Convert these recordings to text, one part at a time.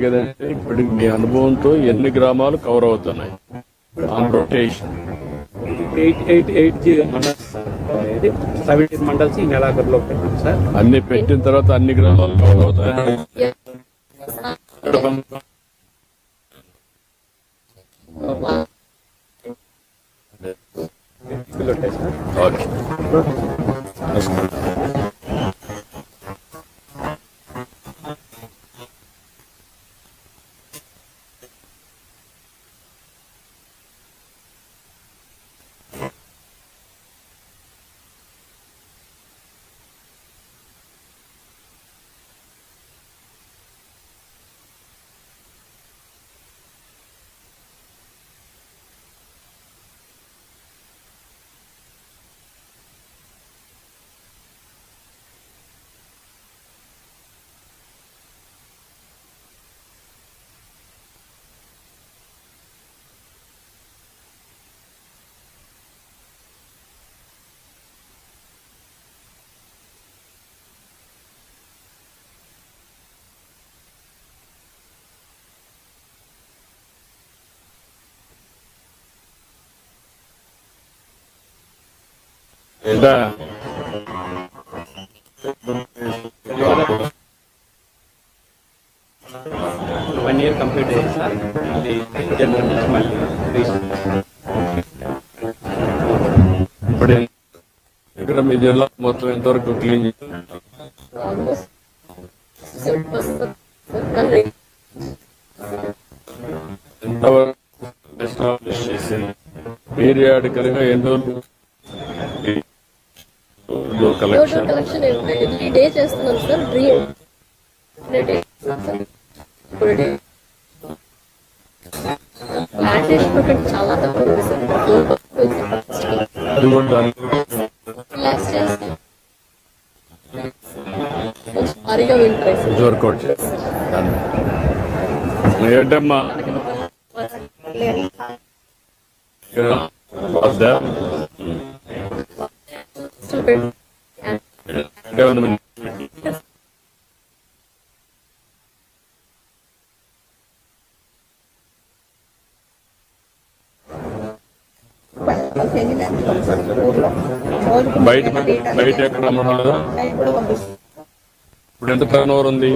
కదంటే ఇప్పటికి మీ అనుభవంతో ఎన్ని గ్రామాలు కవర్ అవుతున్నాయి ఆన్ రొటేషన్? 8 మండల్స్ 17 మండల్స్ ఈ నెలాఖరులో పెట్టాం సార్. అన్ని పెట్టిన తర్వాత అన్ని గ్రామాలు కవర్ అవుతాయి. ఓకే. ఏంటా 1 year కంప్లీట్ అయ్యింది సార్. జనవరి నుంచి మళ్ళీ ఇప్పుడు ఇక్కడ మీ జిల్లా మొత్తం ఎంతవరకు క్లీన్ ఎంతవరకు ఎస్టాబ్లిష్ చేసింది? పీరియాడికల్ గా ఎన్నో కలెక్షన్ ఎవ్రీ డే చేస్తున్నాం సార్. ప్లాంటేషన్ చాలా తక్కువ భారీగా వింటాయి జోర్కోట్ ఏంటమ్మా బయట బయట ఎక్కడ అమ్మడం? ఇప్పుడు ఎంత టర్న్ ఓవర్ ఉంది?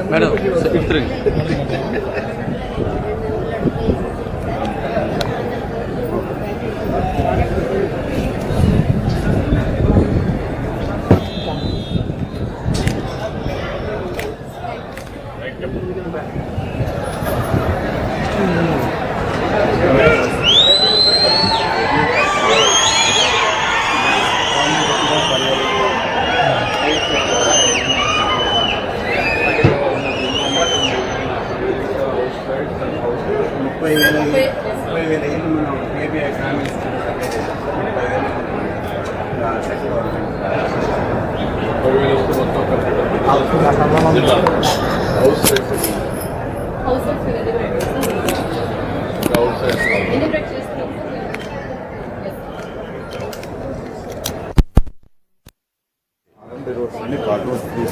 మేడం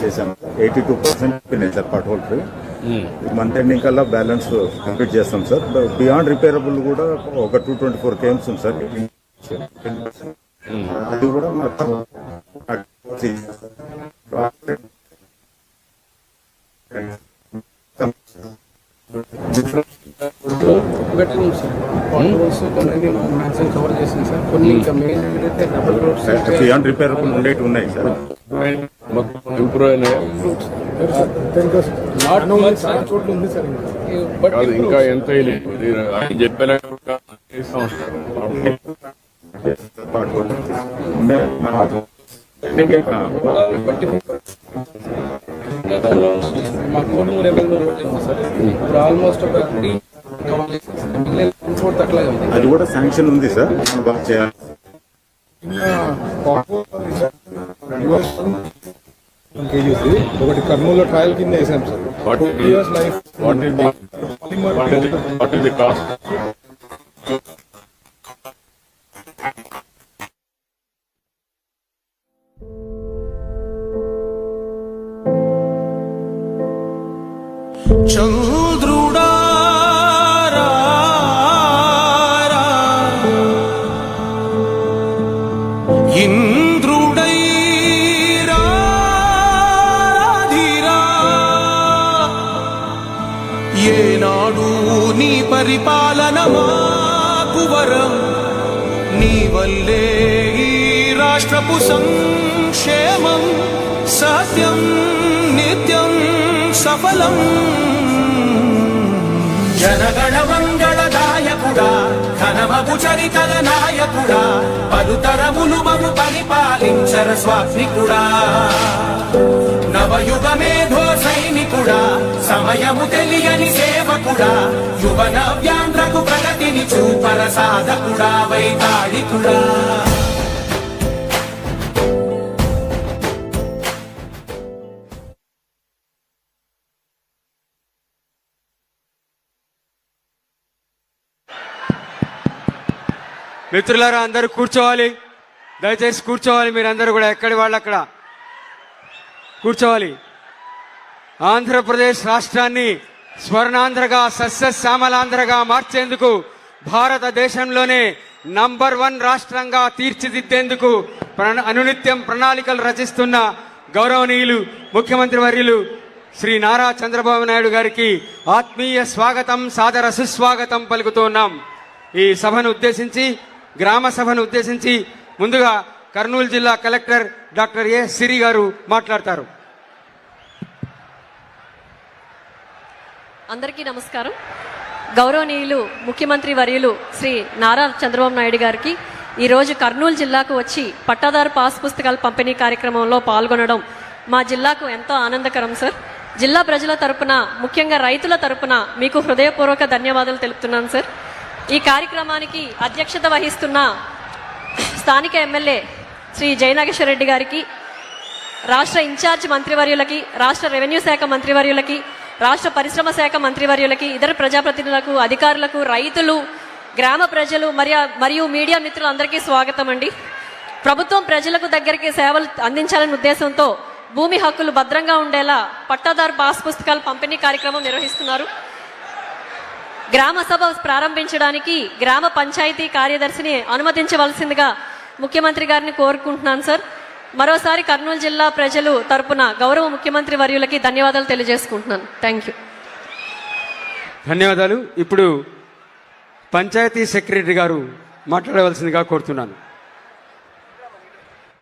చేశాం. 82% sir part whole free. Month ending కల్లా బ్యాలెన్స్ కంప్లీట్ చేస్తాం సార్. బియాండ్ రిపేరబుల్ కూడా ఒక 224 KMs ఉంది సార్. అది కూడా ఒకటి ఉంది సార్ వాటర్ హోల్స్ కొన్ని మ్యాక్సిమం కవర్ చేసింది సార్ కొన్ని ఇంకా మెయిన్ ఏదైతే డబుల్ రోడ్స్ బియాండ్ రిపేరబుల్ ఉండేవి ఉన్నాయి సార్. మొత్తం ఇంప్రూవ్ అయినాయి. నాట్ చాలా చోట్ల ఉంది సార్ బట్ కాదు, ఇంకా ఎంత వేయలేదు. ఆయన చెప్పిన మా కోడూరు లెవెల్లో రోడ్ ఉంది సార్ ఇప్పుడు ఆల్మోస్ట్ ఒక 3 కవర్ చేసింది సార్. అట్లాగే ఉంది. అది కూడా శాంక్షన్ ఉంది సార్, మనం బాగా చేయాలి. ఒకటి కర్నూలు ట్రయల్ కింద వేసాం sir. Years life what is the cost? చంద్రుడా రా, ఇంద్రుడై రాధిరా, ఏనాడు నీ పరిపాలన మాకు వరం, నీ వల్లే ఈ రాష్ట్రపు సంక్షేమం సత్యం నిత్యం సఫలం. జనగణ మంగళదాయకుడా, ఘనమగు చరితల నాయకుడా, పలుతరములు మము పరిపాలించర స్వాత్మికుడా, నవయుగ మేధో సైనికుడా, సమయము తెలియని సేవకుడా, యువ నవ్యాంధ్రకు ప్రగతిని చూపర సాధకుడా, వైతాళికుడా. మిత్రులారా, అందరూ కూర్చోవాలి, దయచేసి కూర్చోవాలి. మీరందరూ కూడా ఎక్కడి వాళ్ళు అక్కడ కూర్చోవాలి. ఆంధ్రప్రదేశ్ రాష్ట్రాన్ని స్వర్ణాంధ్రగా సస్యశ్యామలాంధ్రగా మార్చేందుకు, భారతదేశంలోనే నంబర్ 1 రాష్ట్రంగా తీర్చిదిద్దేందుకు అనునిత్యం ప్రణాళికలు రచిస్తున్న గౌరవనీయులు ముఖ్యమంత్రి వర్యులు శ్రీ నారా చంద్రబాబు నాయుడు గారికి ఆత్మీయ స్వాగతం, సాదర సుస్వాగతం పలుకుతున్నాం. ఈ సభను ఉద్దేశించి, గ్రామ సభను ఉద్దేశించి ముందుగా కర్నూలు జిల్లా కలెక్టర్ డాక్టర్ ఏ సిరి గారు మాట్లాడతారు. అందరికీ నమస్కారం. గౌరవనీయులు ముఖ్యమంత్రి వర్యులు శ్రీ నారా చంద్రబాబు నాయుడు గారికి ఈరోజు కర్నూలు జిల్లాకు వచ్చి పట్టాదారు పాస్ పుస్తకాల పంపిణీ కార్యక్రమంలో పాల్గొనడం మా జిల్లాకు ఎంతో ఆనందకరం సార్. జిల్లా ప్రజల తరపున, ముఖ్యంగా రైతుల తరపున మీకు హృదయపూర్వక ధన్యవాదాలు తెలుపుతున్నాను సార్. ఈ కార్యక్రమానికి అధ్యక్షత వహిస్తున్న స్థానిక ఎమ్మెల్యే శ్రీ జయనాగేశ్వర రెడ్డి గారికి, రాష్ట్ర ఇన్ఛార్జ్ మంత్రివర్యులకి, రాష్ట్ర రెవెన్యూ శాఖ మంత్రివర్యులకి, రాష్ట్ర పరిశ్రమ శాఖ మంత్రివర్యులకి, ఇతర ప్రజాప్రతినిధులకు, అధికారులకు, రైతులు, గ్రామ ప్రజలు మరియు మీడియా మిత్రులందరికీ స్వాగతం అండి. ప్రభుత్వం ప్రజలకు దగ్గరికి సేవలు అందించాలనే ఉద్దేశంతో భూమి హక్కులు భద్రంగా ఉండేలా పట్టాదారు పాస్ పుస్తకాల పంపిణీ కార్యక్రమం నిర్వహిస్తున్నారు. గ్రామ సభ ప్రారంభించడానికి గ్రామ పంచాయతీ కార్యదర్శిని అనుమతించవలసిందిగా ముఖ్యమంత్రి గారిని కోరుకుంటున్నాను సార్. మరోసారి కర్నూలు జిల్లా ప్రజలు తరపున గౌరవ ముఖ్యమంత్రి వర్యులకి ధన్యవాదాలు తెలియజేసుకుంటున్నాను. Thank you. ధన్యవాదాలు. ఇప్పుడు పంచాయతీ సెక్రటరీ గారు మాట్లాడవలసిందిగా కోరుతున్నాను.